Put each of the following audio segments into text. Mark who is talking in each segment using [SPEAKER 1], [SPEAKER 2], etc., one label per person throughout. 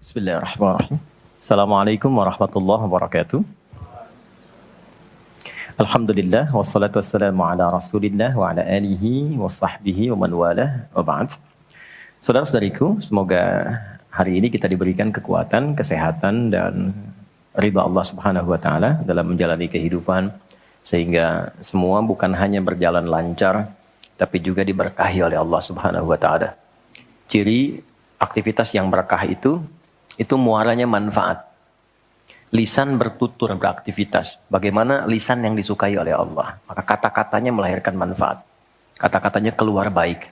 [SPEAKER 1] Bismillahirrahmanirrahim. Assalamualaikum warahmatullahi wabarakatuh. Alhamdulillah wassalatu wassalamu ala Rasulillah wa ala alihi wa sahbihi wa man walah wa ba'd. Saudara-saudariku, semoga hari ini kita diberikan kekuatan, kesehatan dan ridha Allah Subhanahu wa taala dalam menjalani kehidupan sehingga semua bukan hanya berjalan lancar tapi juga diberkahi oleh Allah Subhanahu wa taala. Ciri aktivitas yang berkah itu muaranya manfaat. Lisan bertutur beraktivitas. Bagaimana lisan yang disukai oleh Allah. Maka kata-katanya melahirkan manfaat. Kata-katanya keluar baik.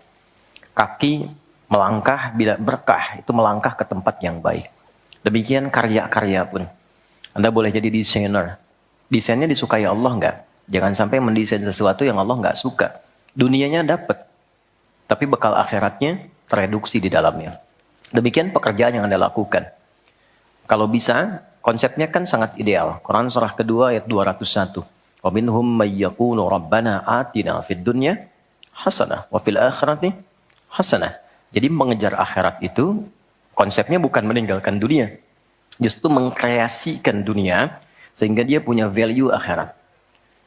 [SPEAKER 1] Kaki melangkah bila berkah. Itu melangkah ke tempat yang baik. Demikian karya-karya pun. Anda boleh jadi desainer. Desainnya disukai Allah enggak? Jangan sampai mendesain sesuatu yang Allah enggak suka. Dunianya dapat. Tapi bekal akhiratnya tereduksi di dalamnya. Demikian pekerjaan yang Anda lakukan. Kalau bisa, konsepnya kan sangat ideal. Quran surah kedua ayat 201. Wa minhum may yaqulu rabbana atina fid dunya hasanah wa fil akhirati hasanah. Jadi mengejar akhirat itu konsepnya bukan meninggalkan dunia. Justru mengkreasikan dunia sehingga dia punya value akhirat.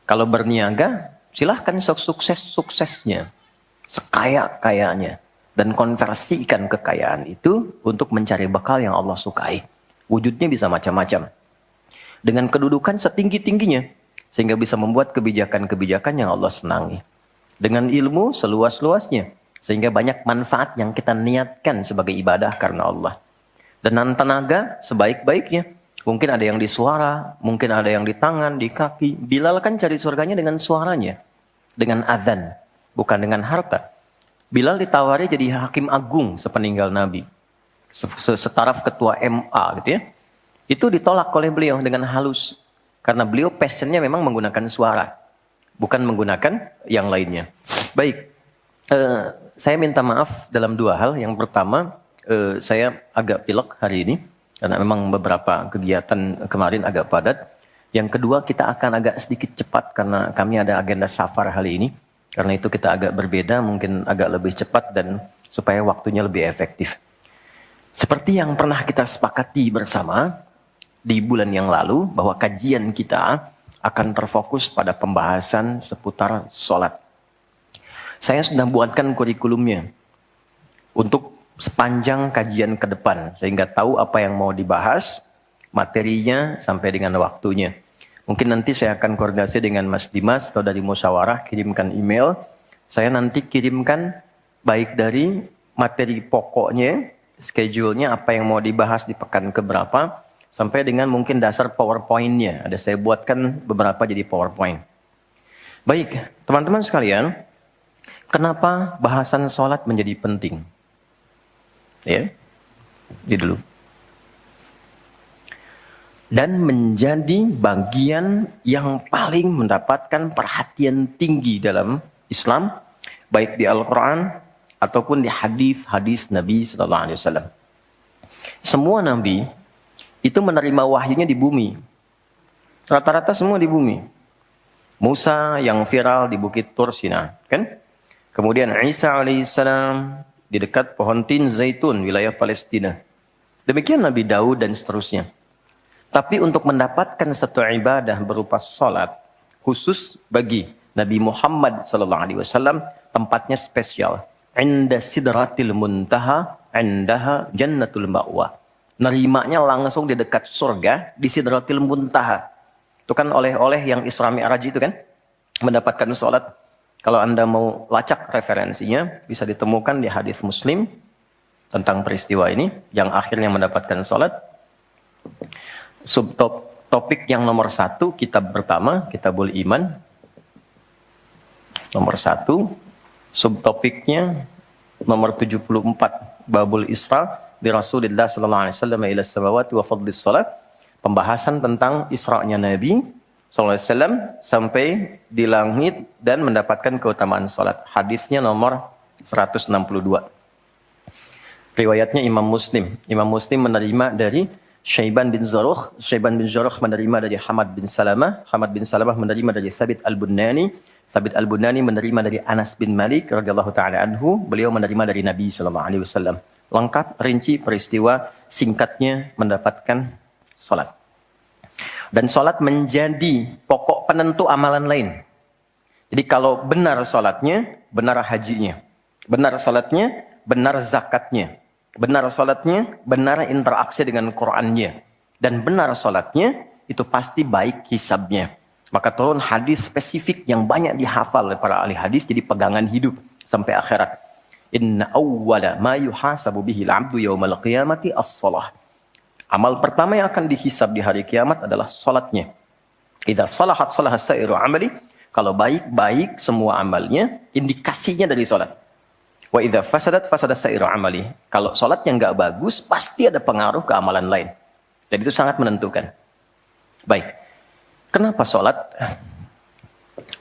[SPEAKER 1] Kalau berniaga, silahkan sukses-suksesnya, sekaya-kayanya dan konversikan kekayaan itu untuk mencari bekal yang Allah sukai. Wujudnya bisa macam-macam. Dengan kedudukan setinggi-tingginya. Sehingga bisa membuat kebijakan-kebijakan yang Allah senangi. Dengan ilmu seluas-luasnya. Sehingga banyak manfaat yang kita niatkan sebagai ibadah karena Allah. Dan tenaga sebaik-baiknya. Mungkin ada yang di suara, mungkin ada yang di tangan, di kaki. Bilal kan cari surganya dengan suaranya. Dengan azan. Bukan dengan harta. Bilal ditawari jadi hakim agung sepeninggal Nabi. Setaraf ketua MA gitu ya. Itu ditolak oleh beliau dengan halus. Karena beliau passionnya memang menggunakan suara. Bukan menggunakan yang lainnya. Baik. Saya minta maaf dalam dua hal. Yang pertama, saya agak pilek hari ini. Karena memang beberapa kegiatan kemarin agak padat. Yang kedua, kita akan agak sedikit cepat. Karena kami ada agenda safar hari ini. Karena itu kita agak berbeda. Mungkin agak lebih cepat dan supaya waktunya lebih efektif. Seperti yang pernah kita sepakati bersama di bulan yang lalu, bahwa kajian kita akan terfokus pada pembahasan seputar sholat. Saya sudah buatkan kurikulumnya untuk sepanjang kajian ke depan, sehingga tahu apa yang mau dibahas, materinya sampai dengan waktunya. Mungkin nanti saya akan koordinasi dengan Mas Dimas atau dari musyawarah, kirimkan email. Saya nanti kirimkan baik dari materi pokoknya, schedule-nya apa yang mau dibahas di pekan keberapa, sampai dengan mungkin dasar PowerPoint-nya. Ada saya buatkan beberapa jadi PowerPoint. Baik, teman-teman sekalian, kenapa bahasan sholat menjadi penting? Ya, ini dulu. Dan menjadi bagian yang paling mendapatkan perhatian tinggi dalam Islam, baik di Al-Quran, ataupun di hadis-hadis Nabi Sallallahu Alaihi Wasallam. Semua Nabi itu menerima wahyunya di bumi. Rata-rata semua di bumi. Musa yang viral di Bukit Tur Sina, kan? Kemudian Isa alaihissalam di dekat pohon tin zaitun, wilayah Palestina. Demikian Nabi Daud dan seterusnya. Tapi untuk mendapatkan satu ibadah berupa salat khusus bagi Nabi Muhammad Sallallahu Alaihi Wasallam, tempatnya spesial. Inda sidratil muntaha, indaha jannatul ma'wa. Nerimanya langsung di dekat surga, di sidratil muntaha. Itu kan oleh-oleh yang Isra Mi'raj itu kan, mendapatkan sholat. Kalau Anda mau lacak referensinya, bisa ditemukan di hadis Muslim tentang peristiwa ini, yang akhirnya mendapatkan sholat. Subtopik yang nomor 1, kitab pertama, Kitabul Iman. Nomor 1. Subtopiknya nomor 74, Babul Isra di Rasulullah sallallahu alaihi wasallam ila samawati wa fadlis salat. Pembahasan tentang Isra'nya Nabi sallallahu alaihi wasallam sampai di langit dan mendapatkan keutamaan salat. Hadisnya nomor 162. Riwayatnya Imam Muslim. Imam Muslim menerima dari Syaiban bin Zarukh. Syaiban bin Zarukh menerima dari Hamad bin Salamah. Hamad bin Salamah menerima dari Thabit al-Bunani. Thabit al-Bunani menerima dari Anas bin Malik radhiyallahu taala anhu. Beliau menerima dari Nabi sallallahu alaihi wasallam. lengkap, rinci, peristiwa singkatnya mendapatkan sholat. Dan sholat menjadi pokok penentu amalan lain. Jadi kalau benar sholatnya, benar hajinya. Benar sholatnya, benar zakatnya. Benar sholatnya, benar interaksi dengan Qur'annya. Dan benar sholatnya, itu pasti baik hisabnya. Maka turun hadis spesifik yang banyak dihafal oleh para ahli hadis, jadi pegangan hidup sampai akhirat. Inna awwala ma yuhasabu bihi al-'abdu yawmal qiyamati as-shalah. Amal pertama yang akan dihisab di hari kiamat adalah salatnya. Idza salahat salaha sa'iru amali. Kalau baik-baik semua amalnya, indikasinya dari salat. Wa idza fasadat fasada sa'iru amali. Kalau salatnya enggak bagus, pasti ada pengaruh ke amalan lain. Dan itu sangat menentukan. Baik. Kenapa salat?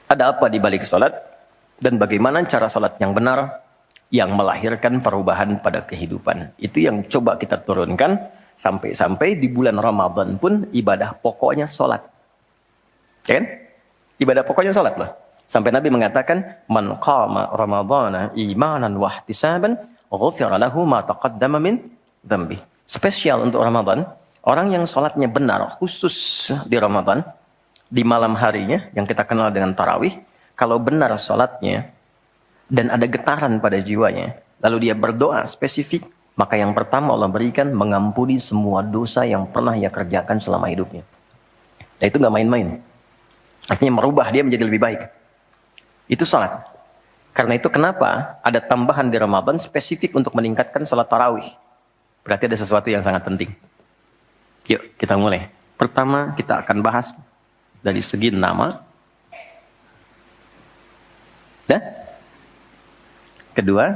[SPEAKER 1] Ada apa di balik salat? Dan bagaimana cara salat yang benar yang melahirkan perubahan pada kehidupan? Itu yang coba kita turunkan sampai-sampai di bulan Ramadan pun ibadah pokoknya salat. Ya kan? Ibadah pokoknya salat loh. Sampai Nabi mengatakan, "Man qama Ramadhana imanan wa ihtisaban, ghufira lahu ma taqaddama min dzambi." Spesial untuk Ramadan, orang yang salatnya benar khusus di Ramadan, di malam harinya yang kita kenal dengan tarawih, kalau benar salatnya dan ada getaran pada jiwanya, lalu dia berdoa spesifik, maka yang pertama Allah berikan mengampuni semua dosa yang pernah ia kerjakan selama hidupnya. Nah, itu nggak main-main. Artinya merubah dia menjadi lebih baik. Itu salat. Karena itu kenapa ada tambahan di Ramadan spesifik untuk meningkatkan salat tarawih. Berarti ada sesuatu yang sangat penting. Yuk kita mulai. Pertama kita akan bahas dari segi nama. Dan kedua,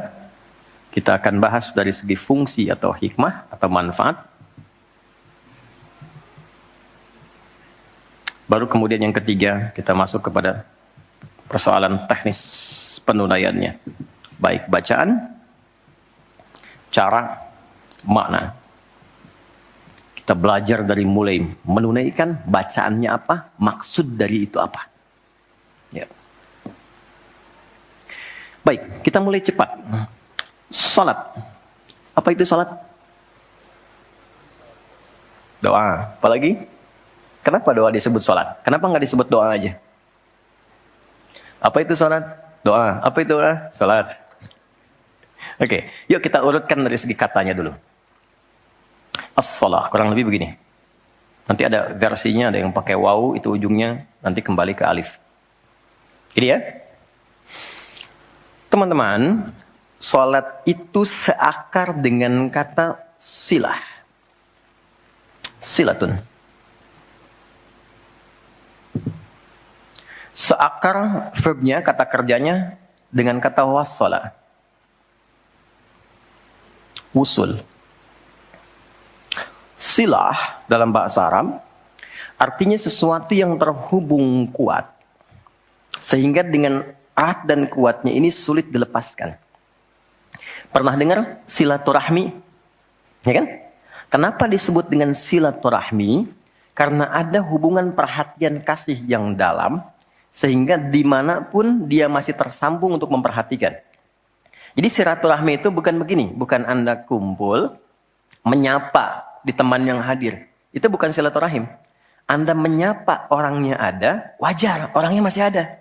[SPEAKER 1] kita akan bahas dari segi fungsi atau hikmah atau manfaat. Baru kemudian yang ketiga, kita masuk kepada persoalan teknis penunaiannya. Baik bacaan, cara, makna. Kita belajar dari mulai menunaikan, bacaannya apa, maksud dari itu apa. Ya. Baik, kita mulai cepat. Salat. Apa itu salat? Doa. Apalagi? Kenapa doa disebut salat? Kenapa nggak disebut doa aja? Apa itu salat? Doa. Apa itu doa? Salat. Oke, yuk kita urutkan dari segi katanya dulu. As-salah, kurang lebih begini. Nanti ada versinya, ada yang pakai waw, itu ujungnya nanti kembali ke alif. Ini ya. Teman-teman, salat itu seakar dengan kata silah. Silatun. Seakar verbnya, kata kerjanya dengan kata wassala. Wusul. Silah dalam bahasa Arab artinya sesuatu yang terhubung kuat sehingga dengan erat dan kuatnya ini sulit dilepaskan. Pernah dengar silaturahmi? Ya kan? Kenapa disebut dengan silaturahmi? Karena ada hubungan perhatian kasih yang dalam sehingga dimanapun dia masih tersambung untuk memperhatikan. Jadi silaturahmi itu bukan begini, bukan Anda kumpul menyapa di teman yang hadir. Itu bukan silaturahim. Anda menyapa orangnya ada, wajar, orangnya masih ada.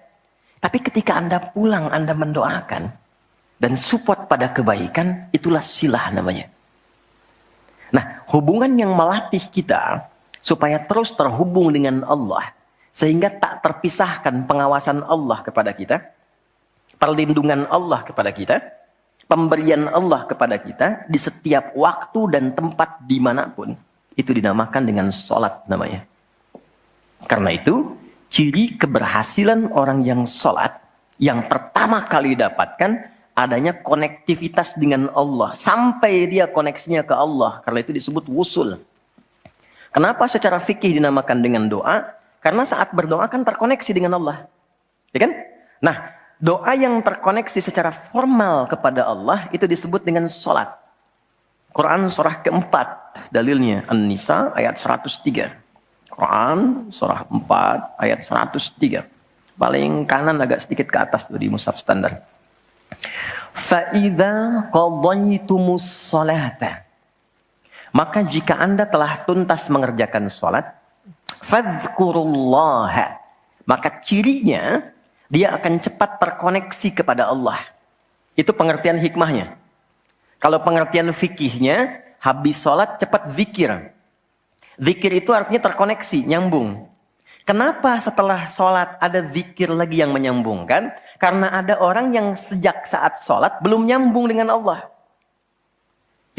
[SPEAKER 1] Tapi ketika Anda pulang, Anda mendoakan dan support pada kebaikan, itulah silah namanya. Nah, hubungan yang melatih kita supaya terus terhubung dengan Allah, sehingga tak terpisahkan pengawasan Allah kepada kita, perlindungan Allah kepada kita, pemberian Allah kepada kita di setiap waktu dan tempat dimanapun, itu dinamakan dengan sholat namanya. Karena itu, ciri keberhasilan orang yang sholat, yang pertama kali dapatkan, adanya konektivitas dengan Allah. Sampai dia koneksinya ke Allah. Karena itu disebut wusul. Kenapa secara fikih dinamakan dengan doa? Karena saat berdoa kan terkoneksi dengan Allah. Ya kan? Nah, doa yang terkoneksi secara formal kepada Allah itu disebut dengan sholat. Quran surah keempat, dalilnya An-Nisa ayat 103. Quran surah 4 ayat 103. Paling kanan agak sedikit ke atas tuh di mushaf standar. Fa'idha qadaitumus salata. Maka jika Anda telah tuntas mengerjakan salat, fadhkurullaha. Maka cirinya, dia akan cepat terkoneksi kepada Allah. Itu pengertian hikmahnya. Kalau pengertian fikihnya, habis salat cepat zikir. Zikir itu artinya terkoneksi, nyambung. Kenapa setelah sholat ada zikir lagi yang menyambungkan? Karena ada orang yang sejak saat sholat belum nyambung dengan Allah.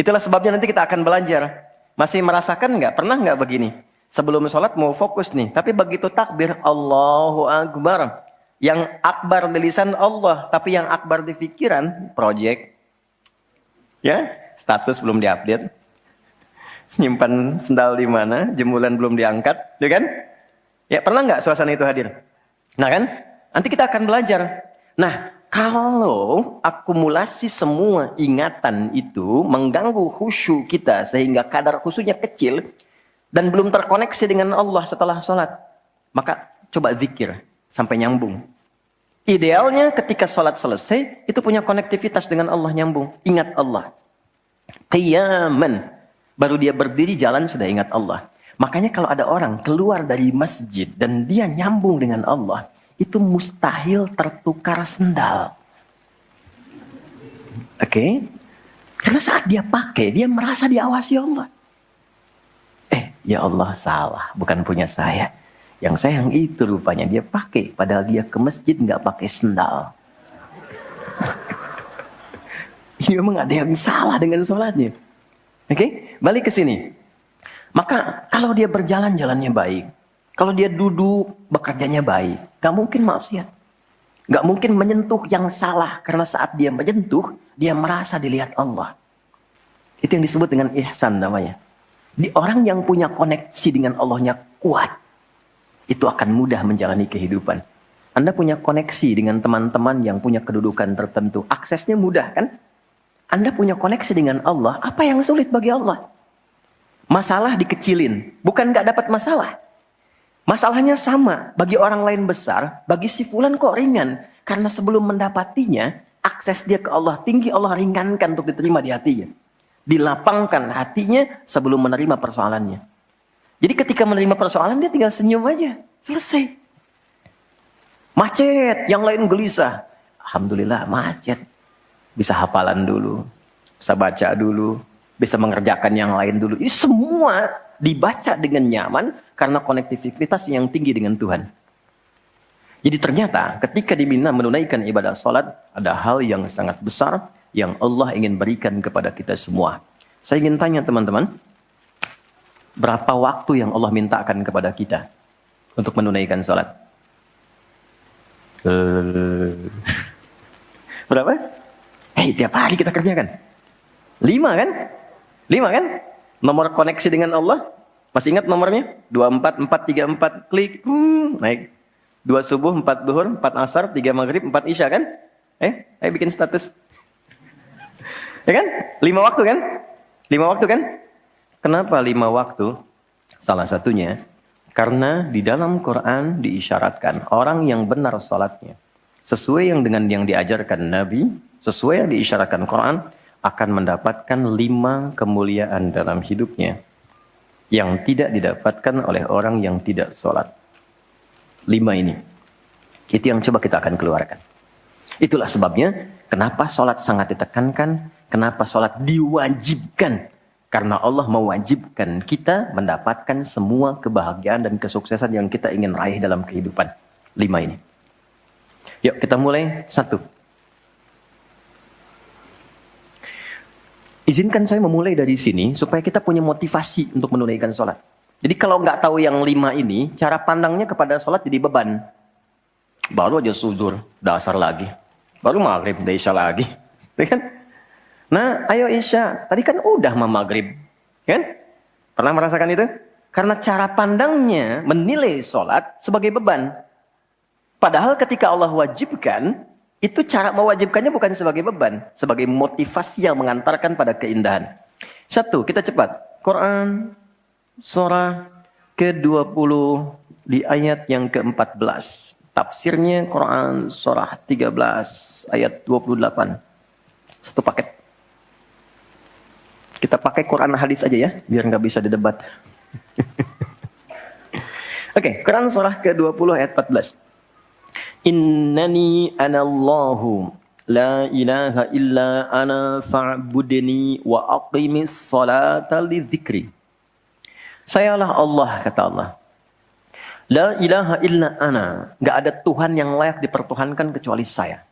[SPEAKER 1] Itulah sebabnya nanti kita akan belajar. Masih merasakan nggak? Pernah nggak begini? Sebelum sholat mau fokus nih. Tapi begitu takbir, Allahu Akbar. Yang akbar di lisan Allah. Tapi yang akbar di pikiran, project. Ya, status belum diupdate. Nyimpan sendal di mana? Jemuran belum diangkat. Ya kan? Ya, pernah nggak suasana itu hadir? Nah kan, nanti kita akan belajar. Nah, kalau akumulasi semua ingatan itu mengganggu khusyuk kita sehingga kadar khusyuknya kecil dan belum terkoneksi dengan Allah setelah sholat, maka coba zikir sampai nyambung. Idealnya ketika sholat selesai, itu punya konektivitas dengan Allah nyambung. Ingat Allah. Qiyaman. Baru dia berdiri jalan sudah ingat Allah. Makanya kalau ada orang keluar dari masjid dan dia nyambung dengan Allah, itu mustahil tertukar sendal. Oke? Karena saat dia pakai, dia merasa diawasi Allah. Ya Allah salah, bukan punya saya. Yang saya yang itu rupanya dia pakai, padahal dia ke masjid nggak pakai sendal. Ini memang ada yang salah dengan sholatnya. Oke? Balik ke sini. Maka kalau dia berjalan jalannya baik, kalau dia duduk bekerjanya baik, gak mungkin maksiat, gak mungkin menyentuh yang salah karena saat dia menyentuh dia merasa dilihat Allah. Itu yang disebut dengan ihsan namanya. Di orang yang punya koneksi dengan Allahnya kuat, itu akan mudah menjalani kehidupan. Anda punya koneksi dengan teman-teman yang punya kedudukan tertentu, aksesnya mudah kan? Anda punya koneksi dengan Allah, apa yang sulit bagi Allah? Masalah dikecilin, bukan gak dapat masalah. Masalahnya sama, bagi orang lain besar, bagi si fulan kok ringan. Karena sebelum mendapatinya, akses dia ke Allah tinggi, Allah ringankan untuk diterima di hatinya. Dilapangkan hatinya sebelum menerima persoalannya. Jadi ketika menerima persoalan, dia tinggal senyum aja, selesai. Macet, yang lain gelisah. Alhamdulillah macet. Bisa hafalan dulu, bisa baca dulu, bisa mengerjakan yang lain dulu. Ini semua dibaca dengan nyaman karena konektivitas yang tinggi dengan Tuhan. Jadi ternyata ketika diminta menunaikan ibadah salat, ada hal yang sangat besar yang Allah ingin berikan kepada kita semua. Saya ingin tanya teman-teman, berapa waktu yang Allah mintakan kepada kita untuk menunaikan salat? Berapa? Tiap hari kita kerjakan. 5 kan? 5 kan? Nomor koneksi dengan Allah. Masih ingat nomornya? 24434 klik. Naik. 2 subuh, 4 duhur, 4 asar, 3 maghrib, 4 isya kan? Ayo bikin status. Ya kan? 5 waktu kan? 5 waktu kan? Kenapa 5 waktu? Salah satunya, karena di dalam Quran diisyaratkan orang yang benar salatnya, sesuai yang dengan yang diajarkan Nabi, sesuai yang diisyaratkan Quran, akan mendapatkan 5 kemuliaan dalam hidupnya yang tidak didapatkan oleh orang yang tidak sholat. 5 ini. Itu yang coba kita akan keluarkan. Itulah sebabnya kenapa sholat sangat ditekankan, kenapa sholat diwajibkan. Karena Allah mewajibkan kita mendapatkan semua kebahagiaan dan kesuksesan yang kita ingin raih dalam kehidupan. 5 ini. Yuk kita mulai. 1. Izinkan saya memulai dari sini supaya kita punya motivasi untuk menunaikan sholat. Jadi kalau nggak tahu yang 5 ini, cara pandangnya kepada sholat jadi beban. Baru aja zuhur, dasar lagi. Baru maghrib, udah isya lagi. Ya kan? Nah, ayo isya. Tadi kan udah maghrib. Kan? Pernah merasakan itu? Karena cara pandangnya menilai sholat sebagai beban. Padahal ketika Allah wajibkan, itu cara mewajibkannya bukan sebagai beban, sebagai motivasi yang mengantarkan pada keindahan. 1, kita cepat. Quran surah ke-20 di ayat yang ke-14. Tafsirnya Quran surah 13 ayat 28. Satu paket. Kita pakai Quran hadis aja ya, biar nggak bisa didebat. Oke, Quran surah ke-20 ayat 14. Innani anallahu la ilaha illa ana fa'budni wa aqimis salata lidzikri. Sayalah Allah, kata Allah. La ilaha illa ana. Gak ada Tuhan yang layak dipertuhankan kecuali saya.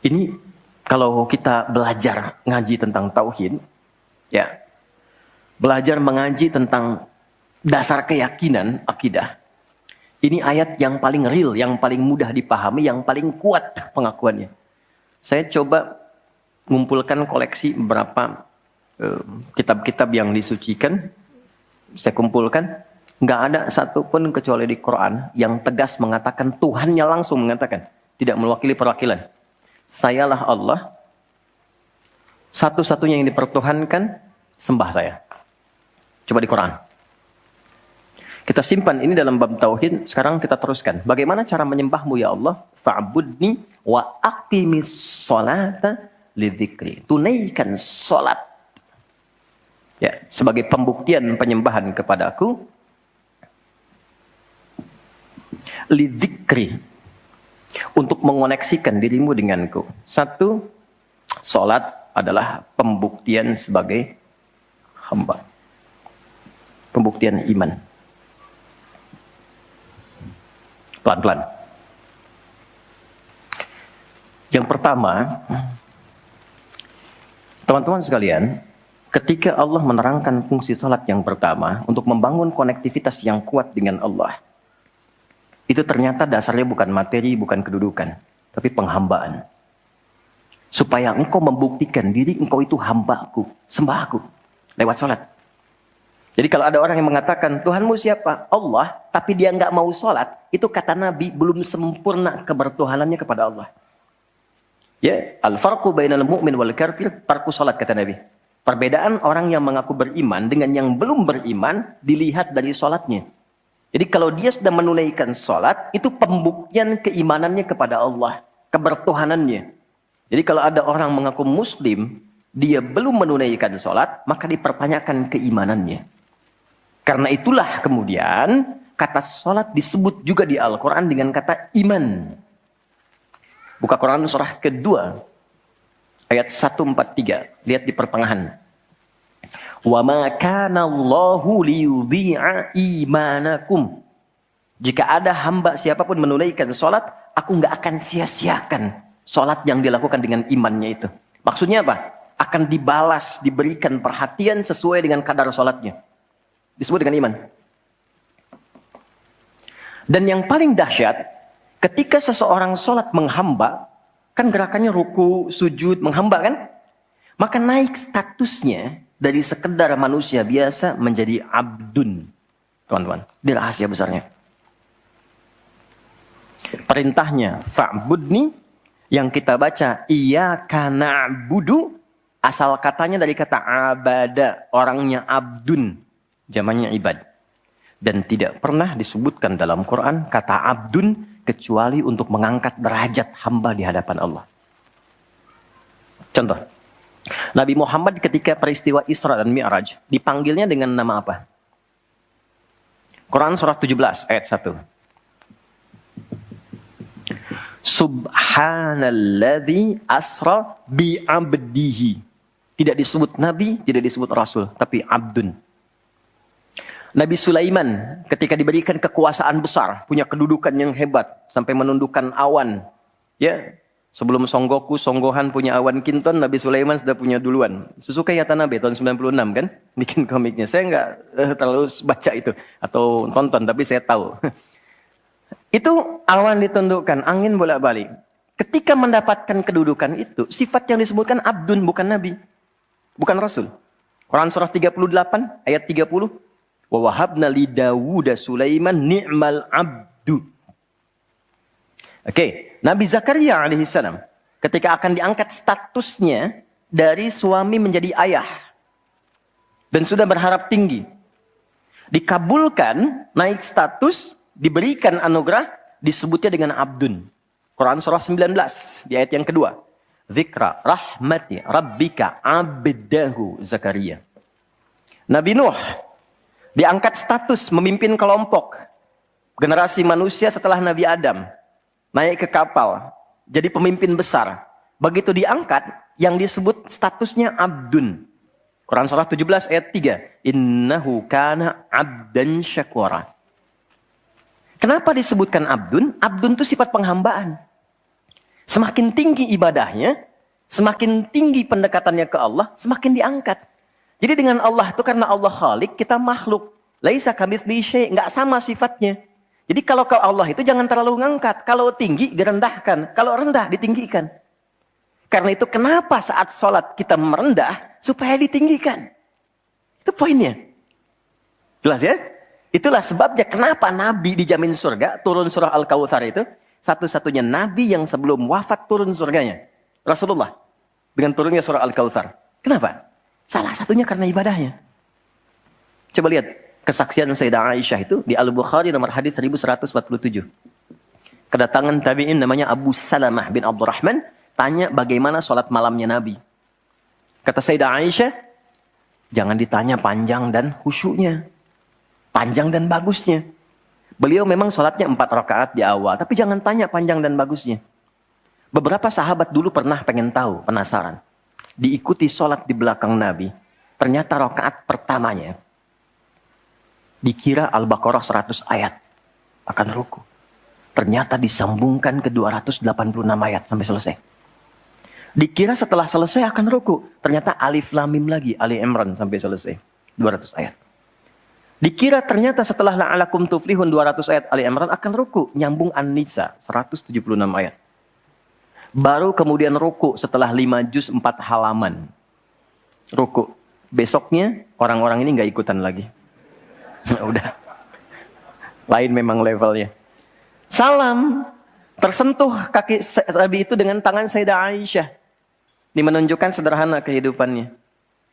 [SPEAKER 1] Ini kalau kita belajar ngaji tentang tauhid, ya, belajar mengaji tentang dasar keyakinan, akidah. Ini ayat yang paling real, yang paling mudah dipahami, yang paling kuat pengakuannya. Saya coba mengumpulkan koleksi beberapa kitab-kitab yang disucikan. Saya kumpulkan. Nggak ada satupun kecuali di Quran yang tegas mengatakan, Tuhannya langsung mengatakan. Tidak mewakili perwakilan. Sayalah Allah. Satu-satunya yang dipertuhankan, sembah saya. Coba di Quran. Kita simpan ini dalam bab tauhid. Sekarang kita teruskan. Bagaimana cara menyembahmu ya Allah? Fa'budni wa aqimis sholata lidzikri. Tunaikan sholat. Ya, sebagai pembuktian penyembahan kepadaku. Lidzikri. Untuk mengoneksikan dirimu denganku. Satu, sholat adalah pembuktian sebagai hamba. Pembuktian iman. Pelan-pelan. Yang pertama, teman-teman sekalian, ketika Allah menerangkan fungsi salat yang pertama untuk membangun konektivitas yang kuat dengan Allah, itu ternyata dasarnya bukan materi, bukan kedudukan, tapi penghambaan. Supaya engkau membuktikan diri engkau itu hambaku, sembahku, lewat salat. Jadi kalau ada orang yang mengatakan, Tuhanmu siapa? Allah, tapi dia nggak mau sholat, itu kata Nabi, belum sempurna kebertuhanannya kepada Allah. Ya, al-farqu bainal mu'min wal kafir, tarku sholat, kata Nabi. Perbedaan orang yang mengaku beriman dengan yang belum beriman, dilihat dari sholatnya. Jadi kalau dia sudah menunaikan sholat, itu pembuktian keimanannya kepada Allah, kebertuhanannya. Jadi kalau ada orang mengaku muslim, dia belum menunaikan sholat, maka dipertanyakan keimanannya. Karena itulah kemudian kata sholat disebut juga di Al-Quran dengan kata iman. Buka Quran surah kedua ayat 143. Lihat di pertengahan. Wa ma kana Allahu liyudhi'a imanakum. Jika ada hamba siapapun menunaikan sholat, aku nggak akan sia-siakan sholat yang dilakukan dengan imannya itu. Maksudnya apa? Akan dibalas, diberikan perhatian sesuai dengan kadar sholatnya. Disebut dengan iman. Dan yang paling dahsyat, ketika seseorang sholat menghamba, kan gerakannya ruku, sujud, menghamba kan? Maka naik statusnya dari sekedar manusia biasa menjadi abdun. Teman-teman, ini rahasia besarnya. Perintahnya, fa'budni, yang kita baca, iyyaka na'budu, asal katanya dari kata abada, orangnya abdun. Jamannya ibad. Dan tidak pernah disebutkan dalam Quran kata abdun kecuali untuk mengangkat derajat hamba di hadapan Allah. Contoh. Nabi Muhammad ketika peristiwa Isra dan Mi'raj dipanggilnya dengan nama apa? Quran surah 17 ayat 1. Subhanalladzi asra bi'abdihi. Tidak disebut nabi, tidak disebut rasul, tapi abdun. Nabi Sulaiman ketika diberikan kekuasaan besar, punya kedudukan yang hebat sampai menundukkan awan. Ya, sebelum Songgohan punya awan kinton, Nabi Sulaiman sudah punya duluan. Suzuki Yatanabe tahun 96 kan, bikin komiknya. Saya nggak terlalu baca itu atau tonton, tapi saya tahu. Itu awan ditundukkan, angin bolak-balik. Ketika mendapatkan kedudukan itu, sifat yang disebutkan abdun, bukan nabi, bukan rasul. Quran surah 38 ayat 30. Wa wahabna li Dawud Sulaiman ni'mal abdu. Oke, Nabi Zakaria alaihissalam ketika akan diangkat statusnya dari suami menjadi ayah dan sudah berharap tinggi, dikabulkan, naik status, diberikan anugerah, disebutnya dengan abdun. Quran surah 19 di ayat yang kedua. dzikra rahmati rabbika abdahu Zakaria. Nabi Nuh diangkat status memimpin kelompok generasi manusia setelah Nabi Adam. Naik ke kapal, jadi pemimpin besar. Begitu diangkat, yang disebut statusnya abdun. Quran surah 17 ayat 3. Innahu kana abdan syakura. Kenapa disebutkan abdun? Abdun itu sifat penghambaan. Semakin tinggi ibadahnya, semakin tinggi pendekatannya ke Allah, semakin diangkat. Jadi dengan Allah itu karena Allah Khalik, kita makhluk. Laisa kamitslihi syai', enggak sama sifatnya. Jadi kalau ke Allah itu jangan terlalu ngangkat. Kalau tinggi direndahkan, kalau rendah ditinggikan. Karena itu kenapa saat sholat kita merendah supaya ditinggikan. Itu poinnya. Jelas ya? Itulah sebabnya kenapa Nabi dijamin surga, turun surah Al-Kautsar itu. Satu-satunya Nabi yang sebelum wafat turun surganya. Rasulullah. Dengan turunnya surah Al-Kautsar. Kenapa? Salah satunya karena ibadahnya. Coba lihat. Kesaksian Sayyidah Aisyah itu di Al-Bukhari nomor hadis 1147. Kedatangan tabi'in namanya Abu Salamah bin Abdurrahman. Tanya bagaimana sholat malamnya Nabi. Kata Sayyidah Aisyah, jangan ditanya panjang dan khusyuknya. Panjang dan bagusnya. Beliau memang sholatnya 4 rakaat di awal. Tapi jangan tanya panjang dan bagusnya. Beberapa sahabat dulu pernah pengen tahu, penasaran. Diikuti sholat di belakang Nabi. Ternyata rakaat pertamanya. Dikira Al-Baqarah 100 ayat. Akan ruku. Ternyata disambungkan ke 286 ayat sampai selesai. Dikira setelah selesai akan ruku. Ternyata Alif Lam Mim lagi. Ali Imran sampai selesai. 200 ayat. Dikira ternyata setelah La'alakum Tuflihun 200 ayat Ali Imran akan ruku. Nyambung An-Nisa 176 ayat. Baru kemudian ruku setelah 5 juz 4 halaman. Ruku. Besoknya orang-orang ini nggak ikutan lagi. Udah. Lain memang levelnya. Salam. Tersentuh kaki Nabi itu dengan tangan Sayyidah Aisyah. Ini menunjukkan sederhana kehidupannya.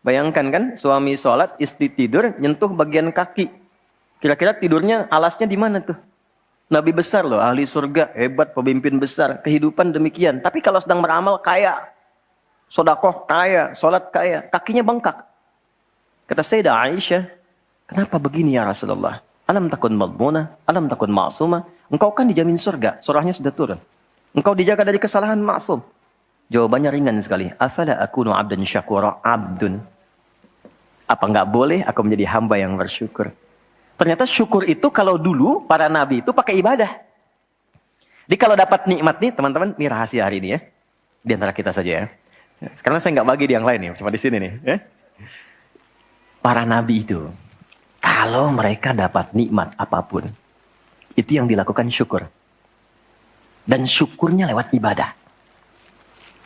[SPEAKER 1] Bayangkan kan, suami sholat, istri tidur, nyentuh bagian kaki. Kira-kira tidurnya alasnya di mana tuh? Nabi besar loh, ahli surga, hebat, pemimpin besar. Kehidupan demikian. Tapi kalau sedang beramal, kaya. Sodakoh, kaya. Sholat, kaya. Kakinya bengkak. Kata Sayyidah Aisyah, kenapa begini ya Rasulullah? Alam takun madmuna, alam takun ma'sumah. Engkau kan dijamin surga, surahnya sudah turun. Engkau dijaga dari kesalahan maksum. Jawabannya ringan sekali. Afala akunu abdan syakura abdun. Apa enggak boleh aku menjadi hamba yang bersyukur? Ternyata syukur itu kalau dulu para nabi itu pakai ibadah. Jadi kalau dapat nikmat nih teman-teman, ini rahasia hari ini ya. Di antara kita saja ya. Sekarang saya enggak bagi di yang lain nih, cuma di sini nih. Ya. Para nabi itu. Kalau mereka dapat nikmat apapun, itu yang dilakukan syukur. Dan syukurnya lewat ibadah.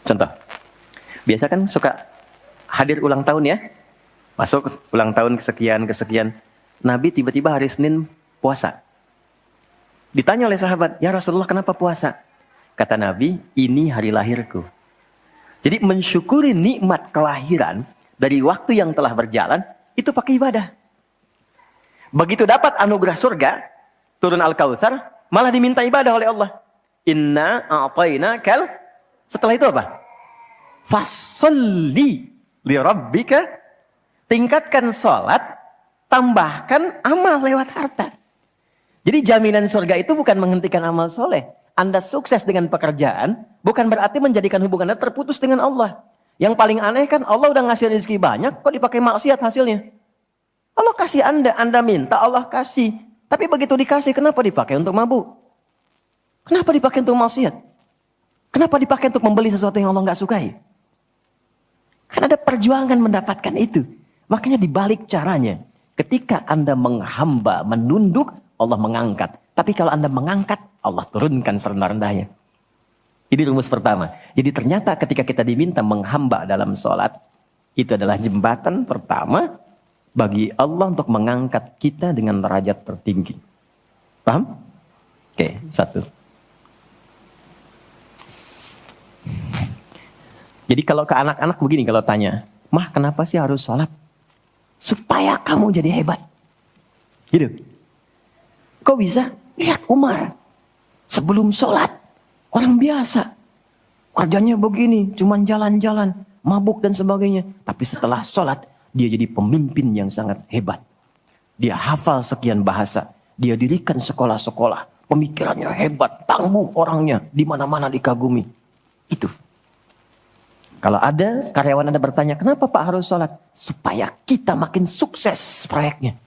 [SPEAKER 1] Contoh, biasa kan suka hadir ulang tahun ya. Masuk ulang tahun kesekian. Nabi tiba-tiba hari Senin puasa. Ditanya oleh sahabat, ya Rasulullah kenapa puasa? Kata Nabi, ini hari lahirku. Jadi mensyukuri nikmat kelahiran dari waktu yang telah berjalan, itu pakai ibadah. Begitu dapat anugerah surga, turun Al-Kautsar, malah diminta ibadah oleh Allah. Inna a'tainakal. Setelah itu apa? Fasholli li rabbika. Tingkatkan sholat, tambahkan amal lewat harta. Jadi jaminan surga itu bukan menghentikan amal soleh. Anda sukses dengan pekerjaan, bukan berarti menjadikan hubungan Anda terputus dengan Allah. Yang paling aneh kan Allah udah ngasih rezeki banyak, kok dipakai maksiat hasilnya? Allah kasih Anda minta, Allah kasih. Tapi begitu dikasih, kenapa dipakai untuk mabuk? Kenapa dipakai untuk maksiat? Kenapa dipakai untuk membeli sesuatu yang Allah nggak sukai? Kan ada perjuangan mendapatkan itu. Makanya dibalik caranya. Ketika Anda menghamba, menunduk, Allah mengangkat. Tapi kalau Anda mengangkat, Allah turunkan serendah-rendahnya. Ini rumus pertama. Jadi ternyata ketika kita diminta menghamba dalam sholat, itu adalah jembatan pertama bagi Allah untuk mengangkat kita dengan derajat tertinggi. Paham? Oke, satu. Jadi kalau ke anak-anak begini kalau tanya, Mah kenapa sih harus sholat? Supaya kamu jadi hebat. Gitu. Kok bisa? Lihat Umar. Sebelum sholat, orang biasa.
[SPEAKER 2] kerjanya begini, cuman jalan-jalan, mabuk dan sebagainya. Tapi setelah sholat, dia jadi pemimpin yang sangat hebat. Dia hafal sekian bahasa. Dia dirikan sekolah-sekolah. Pemikirannya hebat, tangguh orangnya. Di mana-mana dikagumi. Itu. Kalau ada karyawan Anda bertanya, kenapa Pak harus sholat? Supaya kita makin sukses proyeknya.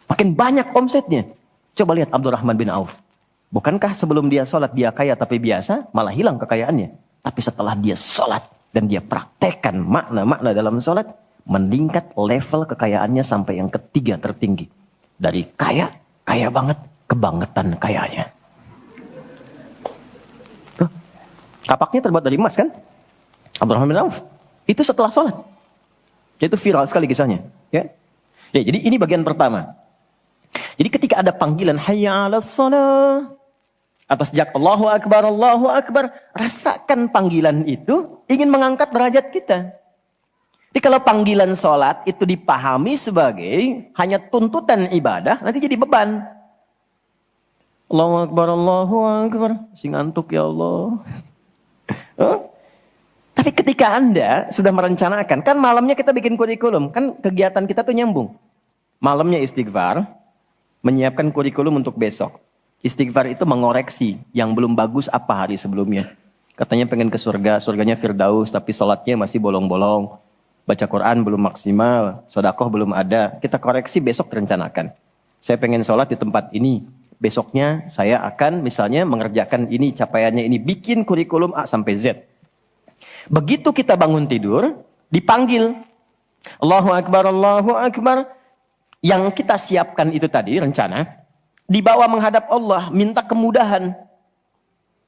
[SPEAKER 2] Makin banyak omsetnya. Coba lihat Abdurrahman bin Auf. Bukankah sebelum dia sholat dia kaya tapi biasa, malah hilang kekayaannya. Tapi setelah dia sholat dan dia praktekkan makna-makna dalam sholat, meningkat level kekayaannya sampai yang ketiga tertinggi. Dari kaya, kaya banget, kebangetan kayanya. Tuh, kapaknya terbuat dari emas kan? Abdurrahman bin Auf. Itu setelah sholat. Itu viral sekali kisahnya. Ya, jadi ini bagian pertama. Jadi ketika ada panggilan hayya 'alas shalah, atau sejak Allahu Akbar, rasakan panggilan itu ingin mengangkat derajat kita. Jadi kalau panggilan sholat itu dipahami sebagai hanya tuntutan ibadah, nanti jadi beban. Allahu Akbar, masih ngantuk ya Allah. Tapi ketika Anda sudah merencanakan, kan malamnya kita bikin kurikulum, kan kegiatan kita tuh nyambung. Malamnya istighfar, menyiapkan kurikulum untuk besok. Istighfar itu mengoreksi yang belum bagus apa hari sebelumnya. Katanya pengen ke surga, surganya Firdaus, tapi sholatnya masih bolong-bolong. Baca Quran belum maksimal, sedekah belum ada. Kita koreksi besok terencanakan. Saya pengen sholat di tempat ini. Besoknya saya akan misalnya mengerjakan ini, capaiannya ini. Bikin kurikulum A sampai Z. Begitu kita bangun tidur, dipanggil. Allahu Akbar. Yang kita siapkan itu tadi, rencana. Dibawa menghadap Allah, minta kemudahan.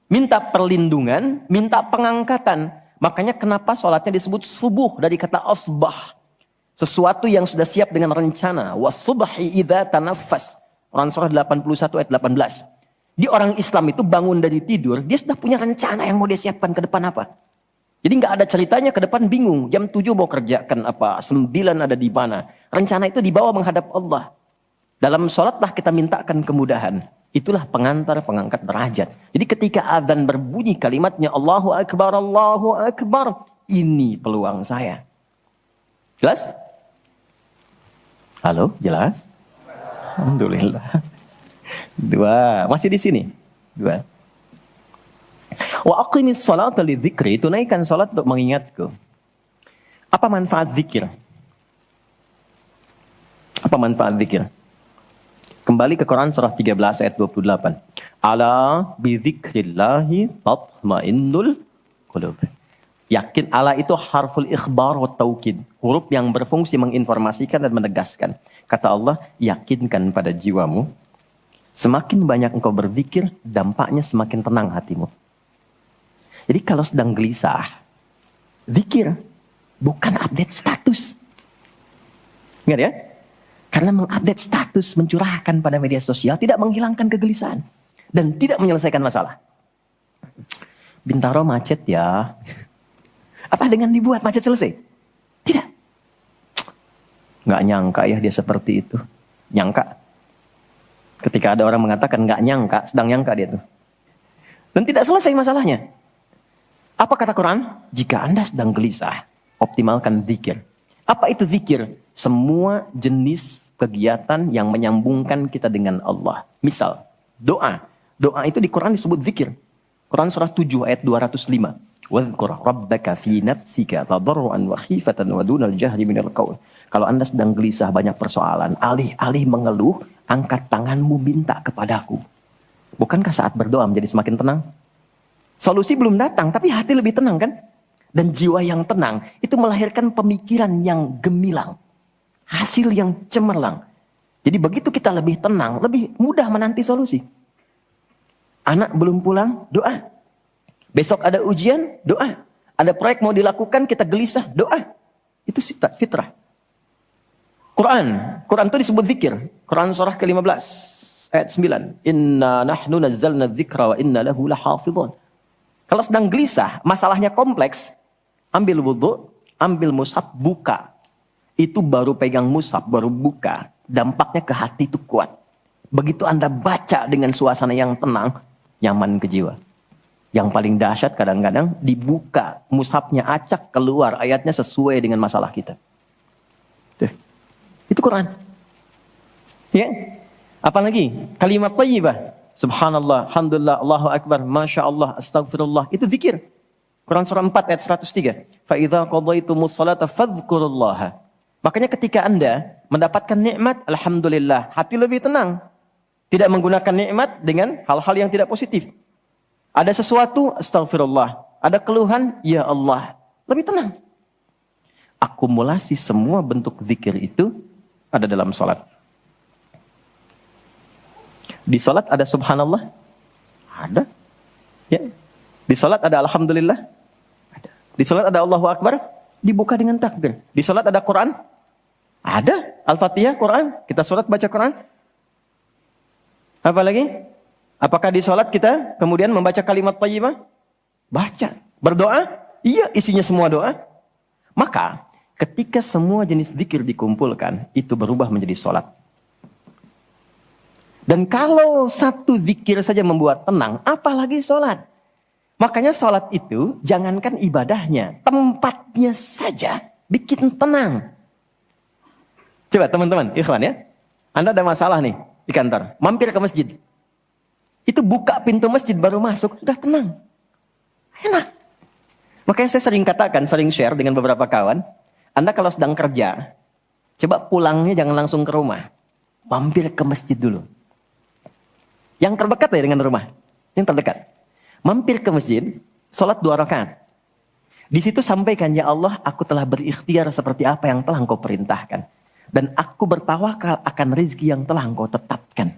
[SPEAKER 2] Minta perlindungan, minta pengangkatan. Makanya kenapa sholatnya disebut subuh dari kata asbah. Sesuatu yang sudah siap dengan rencana. Wasubhi idza tanaffas. Quran surah 81 ayat 18. Di orang Islam itu bangun dari tidur, dia sudah punya rencana yang mau dia siapkan ke depan apa. Jadi nggak ada ceritanya ke depan bingung. Jam 7 mau kerjakan apa, 9 ada di mana. Rencana itu dibawa menghadap Allah. Dalam sholatlah kita mintakan kemudahan. Itulah pengantar, pengangkat derajat. Jadi ketika azan berbunyi kalimatnya Allahu Akbar. Ini peluang saya. Jelas? Halo, jelas? Alhamdulillah. 2, masih di sini. 2. Wa aqimis salata lidzikri, tunaikan salat untuk mengingatku. Apa manfaat zikir? Apa manfaat zikir? Kembali ke Quran surah 13 ayat 28. Ala bidzikrillahi tatmainnul qulub. Yakin, ala itu harful ikhbar wa taukid. Huruf yang berfungsi menginformasikan dan menegaskan. Kata Allah, yakinkan pada jiwamu. Semakin banyak engkau berzikir, dampaknya semakin tenang hatimu. Jadi kalau sedang gelisah, zikir, bukan update status. Ingat ya? Karena mengupdate status, mencurahkan pada media sosial, tidak menghilangkan kegelisahan. Dan tidak menyelesaikan masalah. Bintaro macet ya. Apa dengan dibuat macet selesai? Tidak. Nggak nyangka ya dia seperti itu. Nyangka. Ketika ada orang mengatakan nggak nyangka, sedang nyangka dia tuh. Dan tidak selesai masalahnya. Apa kata Quran? Jika Anda sedang gelisah, optimalkan zikir. Apa itu zikir? Semua jenis kegiatan yang menyambungkan kita dengan Allah. Misal, doa. Doa itu di Quran disebut zikir. Quran surah 7 ayat 205. Wadhkur rabbaka fi nafsika tadarruan wa khifatan wa dunal jahri minal qaul. Kalau Anda sedang gelisah banyak persoalan, alih-alih mengeluh, angkat tanganmu minta kepadaku. Bukankah saat berdoa menjadi semakin tenang? Solusi belum datang, tapi hati lebih tenang kan? Dan jiwa yang tenang, itu melahirkan pemikiran yang gemilang. Hasil yang cemerlang. Jadi begitu kita lebih tenang, lebih mudah menanti solusi. Anak belum pulang, doa. Besok ada ujian, doa. Ada proyek mau dilakukan, kita gelisah, doa. Itu fitrah. Quran itu disebut zikir. Quran surah ke-15, ayat 9. Inna nahnu nazzalna dzikra wa inna lahu lahafidhun. Kalau sedang gelisah, masalahnya kompleks, ambil wudhu, ambil mushaf, buka. Itu baru pegang mushaf, baru buka. Dampaknya ke hati itu kuat. Begitu Anda baca dengan suasana yang tenang, nyaman ke jiwa. Yang paling dahsyat kadang-kadang dibuka mushafnya, acak keluar ayatnya sesuai dengan masalah kita. Tuh. Itu Quran. Ya. Apalagi kalimat thayyibah. Subhanallah, alhamdulillah, Allahu akbar, masya Allah, astagfirullah. Itu zikir. Quran surah 4 ayat 103. Fa idza qadaytumus salata fadhkurullaha. Makanya ketika Anda mendapatkan nikmat, alhamdulillah, hati lebih tenang. Tidak menggunakan nikmat dengan hal-hal yang tidak positif. Ada sesuatu, astagfirullah. Ada keluhan, ya Allah. Lebih tenang. Akumulasi semua bentuk zikir itu ada dalam salat. Di salat ada subhanallah? Ada. Ya. Di salat ada alhamdulillah? Ada. Di salat ada Allahu akbar? Dibuka dengan takbir. Di salat ada Quran? Ada. Al-Fatihah, Quran. Kita salat baca Quran. Apa lagi? Apakah di salat kita kemudian membaca kalimat thayyibah? Baca. Berdoa? Iya, isinya semua doa. Maka ketika semua jenis zikir dikumpulkan, itu berubah menjadi salat. Dan kalau satu zikir saja membuat tenang, apalagi salat. Makanya salat itu jangankan ibadahnya, tempatnya saja bikin tenang. Coba teman-teman, ikhwan ya. Anda ada masalah nih di kantor, mampir ke masjid. Itu buka pintu masjid baru masuk, udah tenang. Enak. Makanya saya sering katakan, sering share dengan beberapa kawan. Anda kalau sedang kerja, coba pulangnya jangan langsung ke rumah. Mampir ke masjid dulu. Yang terdekat ya dengan rumah. Yang terdekat. Mampir ke masjid, sholat 2 rakaat. Di situ sampaikan, ya Allah, aku telah berikhtiar seperti apa yang telah engkau perintahkan. Dan aku bertawakal akan rezeki yang telah engkau tetapkan.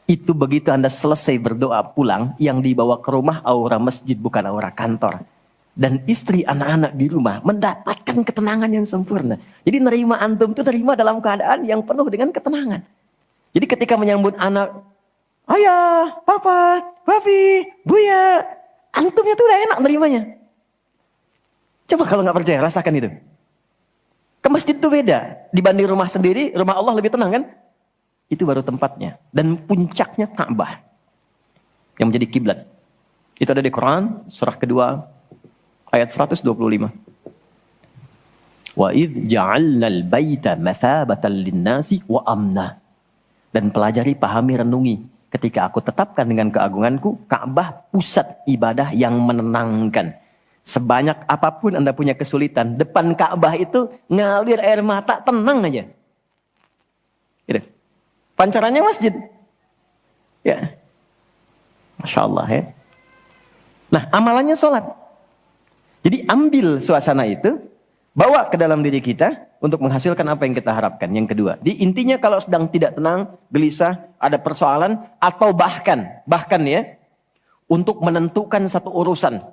[SPEAKER 2] Itu begitu Anda selesai berdoa pulang, yang dibawa ke rumah aura masjid bukan aura kantor. Dan istri anak-anak di rumah mendapatkan ketenangan yang sempurna. Jadi nerima antum itu nerima dalam keadaan yang penuh dengan ketenangan. Jadi ketika menyambut anak, ayah, papa, papi, buya, antumnya tuh udah enak nerimanya. Coba kalau nggak percaya, rasakan itu. Ke masjid tuh beda. Dibanding rumah sendiri, rumah Allah lebih tenang kan? Itu baru tempatnya. Dan puncaknya Ka'bah. Yang menjadi kiblat. Itu ada di Quran, surah kedua, ayat 125. Wa idh ja'alnal baita mathabatan linnasi wa amna. Dan pelajari, pahami, renungi. Ketika aku tetapkan dengan keagunganku, Ka'bah pusat ibadah yang menenangkan. Sebanyak apapun Anda punya kesulitan, depan Ka'bah itu ngalir air mata, tenang aja. Gitu. Pancarannya masjid. Ya. Masya Allah ya. Nah, amalannya sholat. Jadi ambil suasana itu, bawa ke dalam diri kita untuk menghasilkan apa yang kita harapkan. Yang kedua, intinya kalau sedang tidak tenang, gelisah, ada persoalan, atau bahkan ya, untuk menentukan satu urusan.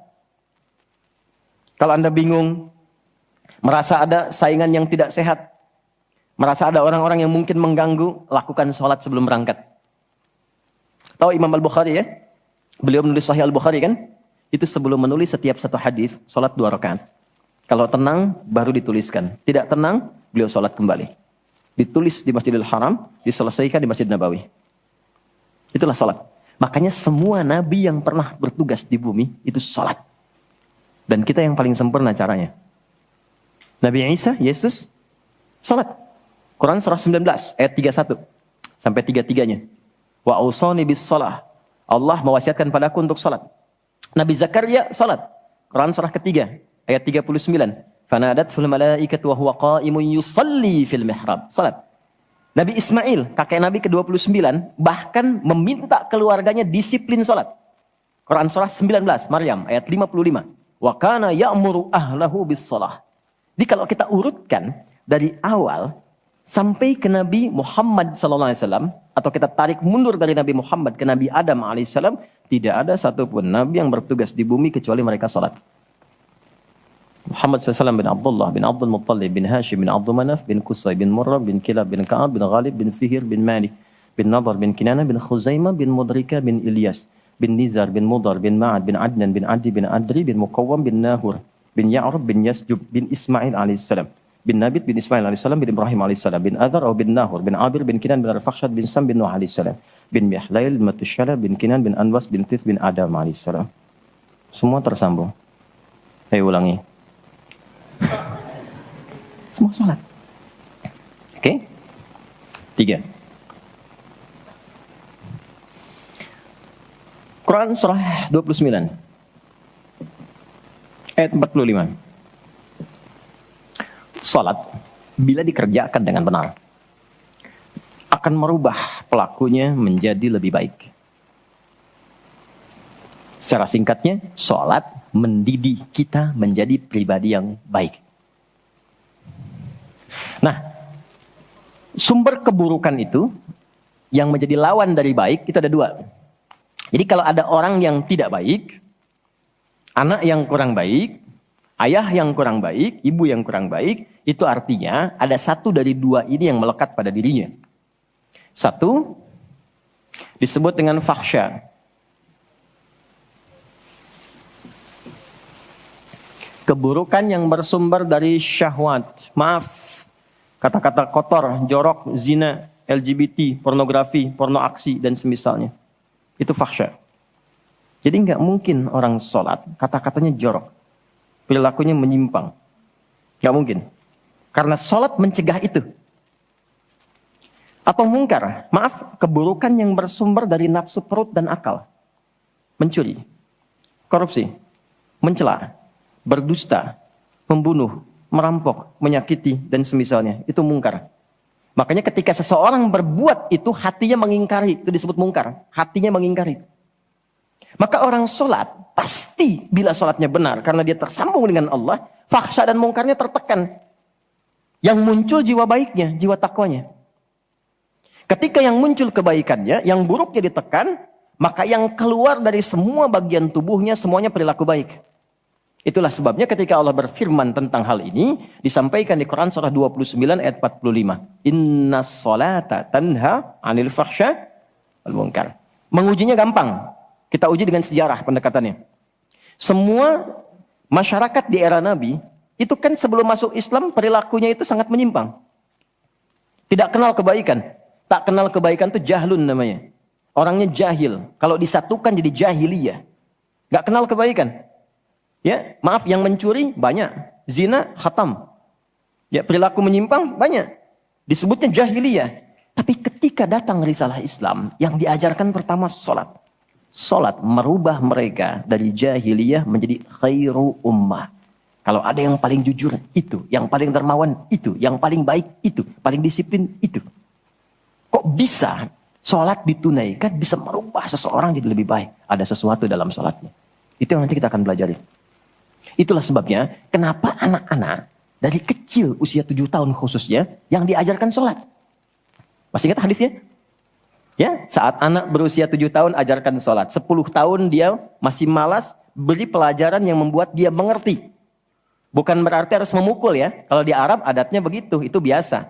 [SPEAKER 2] Kalau Anda bingung, merasa ada saingan yang tidak sehat, merasa ada orang-orang yang mungkin mengganggu, lakukan sholat sebelum berangkat. Tahu Imam Al-Bukhari ya? Beliau menulis Sahih Al-Bukhari kan? Itu sebelum menulis setiap satu hadis, sholat 2 rakaat. Kalau tenang, baru dituliskan. Tidak tenang, beliau sholat kembali. Ditulis di Masjidil Haram, diselesaikan di Masjid Nabawi. Itulah sholat. Makanya semua nabi yang pernah bertugas di bumi, itu sholat. Dan kita yang paling sempurna caranya. Nabi Isa, Yesus, sholat. Quran surah 19, ayat 31. Sampai 33-nya. Wa ausani bis sholah. Allah mewasiatkan padaku untuk sholat. Nabi Zakaria, sholat. Quran surah ketiga, ayat 39. Fanadatul malaikatu wa huwa qa'imun yusalli fil mihrab. Sholat. Nabi Ismail, kakek Nabi ke-29, bahkan meminta keluarganya disiplin sholat. Quran surah 19, Maryam, ayat 55. Wa kana ya'muru ahlahu bis shalah. Jadi kalau kita urutkan dari awal sampai ke Nabi Muhammad SAW, atau kita tarik mundur dari Nabi Muhammad ke Nabi Adam alaihissalam, tidak ada satupun Nabi yang bertugas di bumi kecuali mereka salat. Muhammad SAW bin Abdullah bin Abdul Muttalib bin Hashim bin Abdul Manaf bin Qusay bin Murrah bin Kilab bin Ka'ab bin Ghalib bin Fihir bin Malik bin Nadar bin Kinana bin Khuzaimah bin Mudrika bin Ilyas bin Nizar bin Mudar bin Ma'ad bin Adnan bin Adi bin Adri bin Muqawwam bin Nahur bin Ya'rab bin Yasjub bin Ismail alaihissalam bin Nabit bin Ismail alaihissalam bin Ibrahim alaihissalam bin Adhar bin Nahur bin Abir bin Kinan bin Arfakhshad bin Sam bin Nuh alaihissalam bin Mihlail bin Matushala bin Kinan bin Anwas bin Tith bin Adam alaihissalam. Semua tersambung. Ayo ulangi. Semua sholat. Oke? 3. Quran surah 29 ayat 45. Salat bila dikerjakan dengan benar akan merubah pelakunya menjadi lebih baik. Secara singkatnya, salat mendidik kita menjadi pribadi yang baik. Nah, sumber keburukan itu yang menjadi lawan dari baik itu ada 2. Jadi kalau ada orang yang tidak baik, anak yang kurang baik, ayah yang kurang baik, ibu yang kurang baik, itu artinya ada satu dari 2 ini yang melekat pada dirinya. 1 disebut dengan fahsya. Keburukan yang bersumber dari syahwat. Maaf, kata-kata kotor, jorok, zina, LGBT, pornografi, porno aksi, dan semisalnya. Itu fahsya. Jadi nggak mungkin orang sholat, kata-katanya jorok. Perilakunya menyimpang. Nggak mungkin. Karena sholat mencegah itu. Atau mungkar, maaf, keburukan yang bersumber dari nafsu perut dan akal. Mencuri, korupsi, mencela, berdusta, membunuh, merampok, menyakiti, dan semisalnya. Itu mungkar. Makanya ketika seseorang berbuat itu hatinya mengingkari. Itu disebut mungkar. Hatinya mengingkari. Maka orang sholat pasti bila sholatnya benar. Karena dia tersambung dengan Allah. Fahsya dan mungkarnya tertekan. Yang muncul jiwa baiknya, jiwa takwanya. Ketika yang muncul kebaikannya, yang buruknya ditekan. Maka yang keluar dari semua bagian tubuhnya semuanya perilaku baik. Itulah sebabnya ketika Allah berfirman tentang hal ini, disampaikan di Quran surah 29 ayat 45. Inna sholata tanha anil fahsya wal munkar. Mengujinya gampang. Kita uji dengan sejarah pendekatannya. Semua masyarakat di era Nabi, itu kan sebelum masuk Islam perilakunya itu sangat menyimpang. Tidak kenal kebaikan. Tak kenal kebaikan itu jahlun namanya. Orangnya jahil. Kalau disatukan jadi jahiliyah. Gak kenal kebaikan. Ya, maaf, yang mencuri banyak, zina khatam. Ya, perilaku menyimpang banyak. Disebutnya jahiliyah. Tapi ketika datang risalah Islam, yang diajarkan pertama salat. Salat merubah mereka dari jahiliyah menjadi khairu ummah. Kalau ada yang paling jujur itu, yang paling dermawan itu, yang paling baik itu, paling disiplin itu. Kok bisa salat ditunaikan bisa merubah seseorang jadi lebih baik? Ada sesuatu dalam salatnya. Itu yang nanti kita akan pelajari. Itulah sebabnya kenapa anak-anak dari kecil usia 7 tahun khususnya yang diajarkan sholat. Masih ingat hadisnya? Ya, saat anak berusia 7 tahun ajarkan sholat. 10 tahun dia masih malas, beri pelajaran yang membuat dia mengerti. Bukan berarti harus memukul ya. Kalau di Arab adatnya begitu, itu biasa.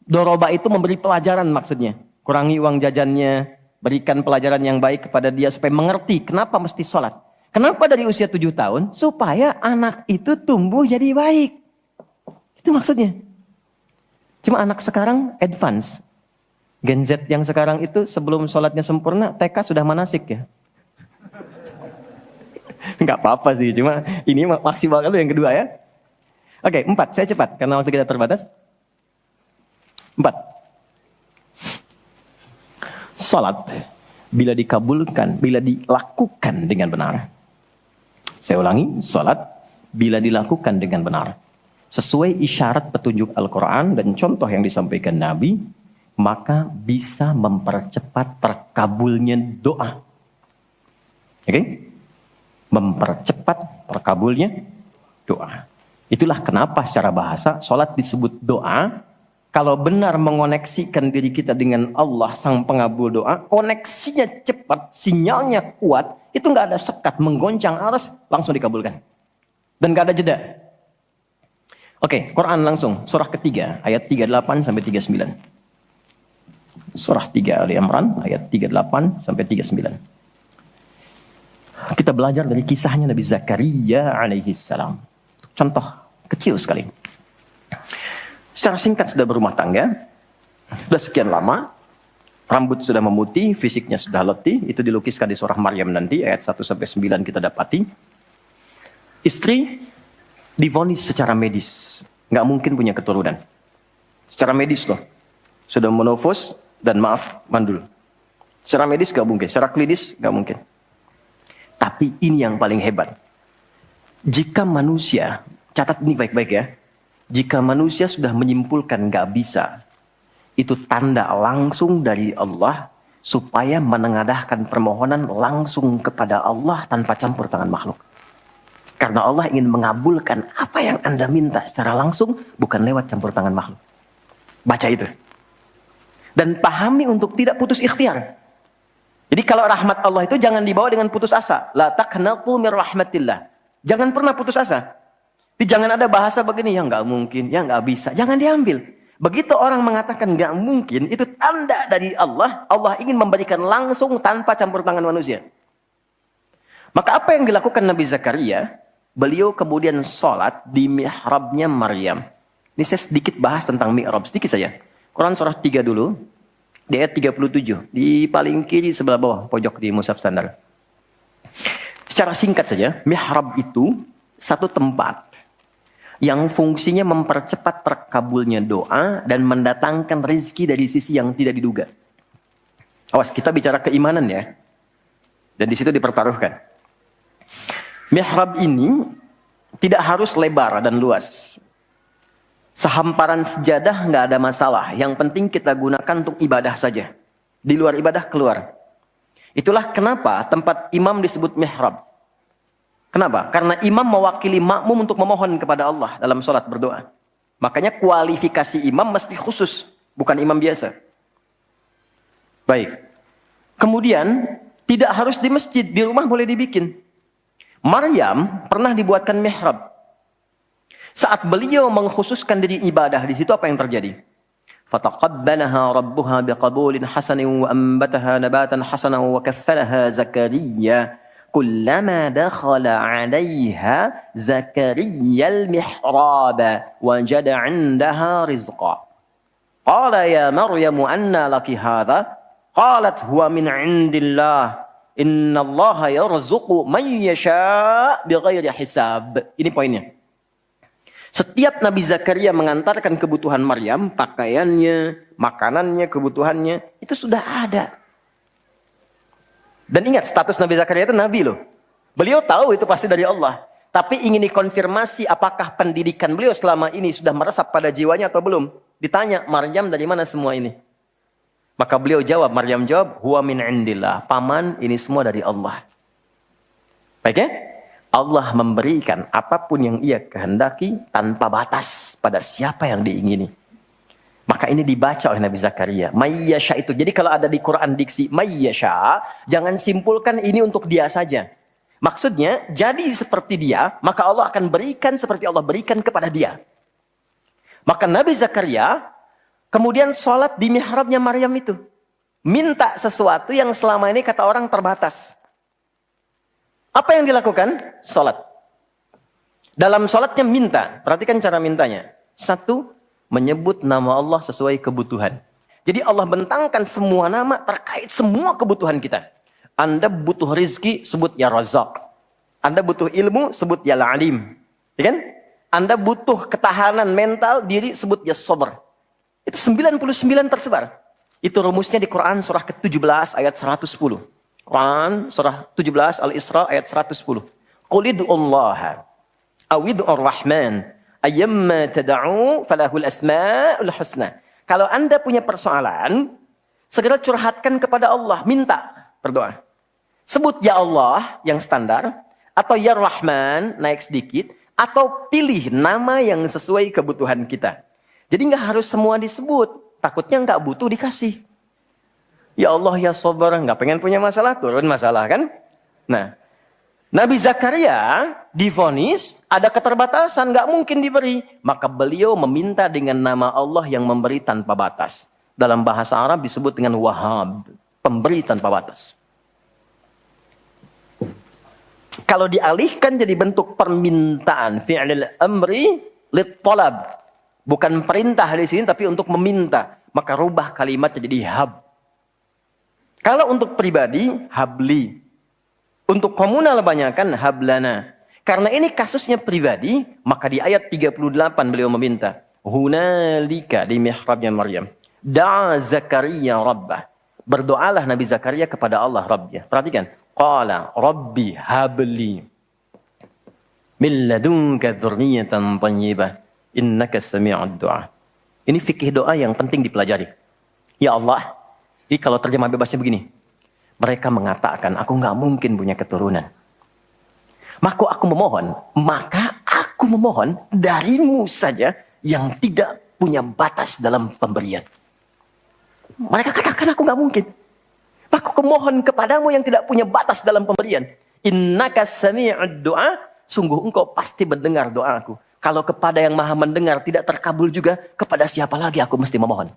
[SPEAKER 2] Doroba itu memberi pelajaran maksudnya. Kurangi uang jajannya, berikan pelajaran yang baik kepada dia supaya mengerti kenapa mesti sholat. Kenapa dari usia 7 tahun? Supaya anak itu tumbuh jadi baik. Itu maksudnya. Cuma anak sekarang advance. Gen Z yang sekarang itu sebelum sholatnya sempurna, TK sudah manasik ya. Enggak apa-apa sih, cuma ini maksimal dulu yang kedua ya. Oke, 4, saya cepat karena waktu kita terbatas. 4. Sholat bila dikabulkan, bila dilakukan dengan benar. Saya ulangi, sholat bila dilakukan dengan benar. Sesuai isyarat petunjuk Al-Quran dan contoh yang disampaikan Nabi, maka bisa mempercepat terkabulnya doa. Oke? Mempercepat terkabulnya doa. Itulah kenapa secara bahasa sholat disebut doa. Kalau benar mengoneksikan diri kita dengan Allah sang pengabul doa, koneksinya cepat, sinyalnya kuat, itu nggak ada sekat, menggoncang aras, langsung dikabulkan. Dan nggak ada jeda. Oke, Quran langsung, surah ketiga, ayat 38 sampai 39. Surah 3 Ali Imran, ayat 38 sampai 39. Kita belajar dari kisahnya Nabi Zakaria alaihi salam. Contoh kecil sekali. Secara singkat sudah berumah tangga, sudah sekian lama, rambut sudah memutih, fisiknya sudah letih, itu dilukiskan di surah Maryam nanti, ayat 1-9 kita dapati. Istri divonis secara medis, nggak mungkin punya keturunan. Secara medis loh, sudah menopause dan maaf, mandul. Secara medis nggak mungkin, secara klinis nggak mungkin. Tapi ini yang paling hebat. Jika manusia, catat ini baik-baik ya, jika manusia sudah menyimpulkan nggak bisa, itu tanda langsung dari Allah supaya menengadahkan permohonan langsung kepada Allah tanpa campur tangan makhluk. Karena Allah ingin mengabulkan apa yang Anda minta secara langsung, bukan lewat campur tangan makhluk. Baca itu. Dan pahami untuk tidak putus ikhtiar. Jadi kalau rahmat Allah itu jangan dibawa dengan putus asa. La taqnatu min rahmatillah. Jangan pernah putus asa. Jadi jangan ada bahasa begini, ya nggak mungkin, ya nggak bisa. Jangan diambil. Begitu orang mengatakan nggak mungkin, itu tanda dari Allah. Allah ingin memberikan langsung tanpa campur tangan manusia. Maka apa yang dilakukan Nabi Zakaria? Beliau kemudian sholat di mihrabnya Maryam. Ini saya sedikit bahas tentang mihrab, sedikit saja. Quran surah 3 dulu, di ayat 37. Di paling kiri sebelah bawah, pojok di mushaf standar. Secara singkat saja, mihrab itu satu tempat yang fungsinya mempercepat terkabulnya doa dan mendatangkan rezeki dari sisi yang tidak diduga. Awas, kita bicara keimanan ya. Dan di situ dipertaruhkan. Mihrab ini tidak harus lebar dan luas. Sehamparan sejadah nggak ada masalah. Yang penting kita gunakan untuk ibadah saja. Di luar ibadah keluar. Itulah kenapa tempat imam disebut mihrab. Kenapa? Karena imam mewakili makmum untuk memohon kepada Allah dalam sholat berdoa. Makanya kualifikasi imam mesti khusus, bukan imam biasa. Baik. Kemudian, tidak harus di masjid, di rumah boleh dibikin. Maryam pernah dibuatkan mihrab. Saat beliau mengkhususkan diri ibadah, di situ apa yang terjadi? Fataqabbalaha rabbuha biqabulin hasanin wa ambataha nabatan hasanan wa kaffalaha Zakaria. Kullama dakhala 'alayha Zakaria al-mihrab wajada 'indaha rizqa. Qala ya Maryam anna laki hadha? Qalat huwa min 'indillah. Innallaha yarzuqu man yasha' bighairi hisab. Ini poinnya. Setiap Nabi Zakaria mengantarkan kebutuhan Maryam, pakaiannya, makanannya, kebutuhannya, itu sudah ada. Dan ingat, status Nabi Zakaria itu Nabi loh. Beliau tahu itu pasti dari Allah. Tapi ingin dikonfirmasi apakah pendidikan beliau selama ini sudah meresap pada jiwanya atau belum. Ditanya, Maryam dari mana semua ini? Maka beliau jawab, Maryam jawab, huwa min indillah. Paman, ini semua dari Allah. Baik ya? Allah memberikan apapun yang ia kehendaki tanpa batas pada siapa yang diingini. Maka ini dibaca oleh Nabi Zakaria. Mayyasha itu. Jadi kalau ada di Quran diksi mayyasha, jangan simpulkan ini untuk dia saja. Maksudnya, jadi seperti dia, maka Allah akan berikan seperti Allah berikan kepada dia. Maka Nabi Zakaria kemudian sholat di mihrabnya Maryam itu. Minta sesuatu yang selama ini kata orang terbatas. Apa yang dilakukan? Sholat. Dalam sholatnya minta. Perhatikan cara mintanya. Satu, menyebut nama Allah sesuai kebutuhan. Jadi Allah bentangkan semua nama terkait semua kebutuhan kita. Anda butuh rizki, sebut ya Razak. Anda butuh ilmu, sebut ya Alim. Ya kan? Anda butuh ketahanan mental diri, sebut ya Sabr. Itu 99 tersebar. Itu rumusnya di Quran surah ke-17 ayat 110. Quran surah 17 Al-Isra ayat 110. Qul id'ullaha awid'ur rahman. Ayyamma tada'u falahul asma'ul husna. Kalau Anda punya persoalan, segera curhatkan kepada Allah, minta, berdoa. Sebut ya Allah yang standar, atau ya Rahman, naik sedikit, atau pilih nama yang sesuai kebutuhan kita. Jadi nggak harus semua disebut, takutnya nggak butuh dikasih. Ya Allah ya Sabar, nggak pengen punya masalah, turun masalah kan? Nah, Nabi Zakaria divonis ada keterbatasan, nggak mungkin diberi. Maka beliau meminta dengan nama Allah yang memberi tanpa batas. Dalam bahasa Arab disebut dengan Wahhab, pemberi tanpa batas. Kalau dialihkan jadi bentuk permintaan, fi'lil amri lit talab, bukan perintah di sini tapi untuk meminta, maka rubah kalimatnya jadi hab. Kalau untuk pribadi, habli. Untuk komunal banyakan hablana. Karena ini kasusnya pribadi, maka di ayat 38 beliau meminta, hunalika di mihrabnya Maryam, da'a Zakaria rabbah. Berdoalah Nabi Zakaria kepada Allah Rabbnya. Perhatikan, qala rabbi habli min ladunka dzurriyyatan thayyibah innaka sami'ud du'a. Ini fikih doa yang penting dipelajari. Ya Allah, ini kalau terjemah bebasnya begini. Mereka mengatakan, aku nggak mungkin punya keturunan. Maka aku memohon darimu saja yang tidak punya batas dalam pemberian. Mereka katakan aku nggak mungkin. Aku memohon kepadamu yang tidak punya batas dalam pemberian. Innaka sami'ud du'a, sungguh engkau pasti mendengar doaku. Kalau kepada yang maha mendengar tidak terkabul juga, kepada siapa lagi aku mesti memohon?